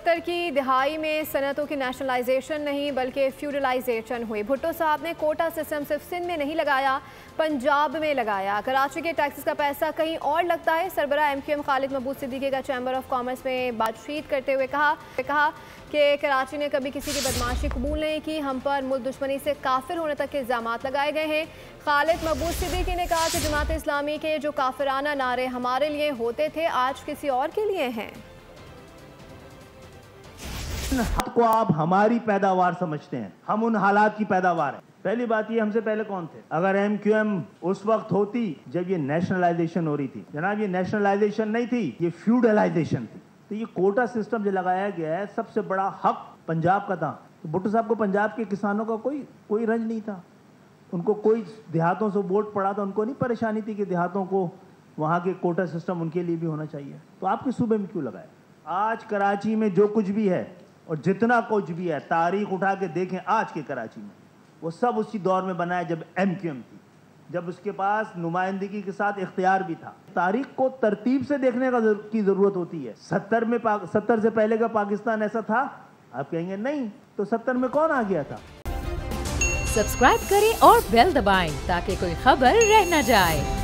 सत्तर की दिहाई में सनतों की नेशनलाइजेशन नहीं बल्कि फ्यूडलाइजेशन हुई। भुट्टो साहब ने कोटा सिस्टम सिर्फ सिंध में नहीं लगाया, पंजाब में लगाया। कराची के टैक्सेस का पैसा कहीं और लगता है। सरबरा MQM खालिद महबूब सिद्दीकी का चैम्बर ऑफ कॉमर्स में बातचीत करते हुए कहा कि कराची ने कभी किसी की बदमाशी कबूल नहीं की। हम पर मुल्क दुश्मनी से काफिर होने तक के इल्जामात लगाए गए हैं। खालिद महबूब सिद्दीकी ने कहा कि जमात इस्लामी के जो काफिराना नारे हमारे लिए होते थे आज किसी और के लिए हैं। को आप हमारी पैदावार समझते हैं, हम उन हालात की पैदावार हैं। पहली बात ये, हमसे पहले कौन थे? अगर MQM उस वक्त होती जब ये नेशनलाइजेशन हो रही थी, जनाब ये नेशनलाइजेशन नहीं थी, ये फ्यूडलाइजेशन थी। तो ये कोटा सिस्टम जो लगाया गया है, सबसे बड़ा हक पंजाब का था। तो भुट्टो साहब को पंजाब के किसानों का कोई रंज नहीं था। उनको कोई देहातों से वोट पड़ा था, उनको नहीं परेशानी थी कि देहातों को वहाँ के कोटा सिस्टम उनके लिए भी होना चाहिए। तो आपके सूबे में क्यों लगाया? आज कराची में जो कुछ भी है और जितना कुछ भी है, तारीख उठा के देखें आज के कराची में, वो सब उसी दौर में बना है जब MQM थी, जब उसके पास नुमाइंदगी के साथ इख्तियार भी था। तारीख को तरतीब से देखने की जरूरत होती है। 70 से पहले का पाकिस्तान ऐसा था? आप कहेंगे नहीं, तो 70 में कौन आ गया था? सब्सक्राइब करें और बेल दबाएं ताकि कोई खबर रह न जाए।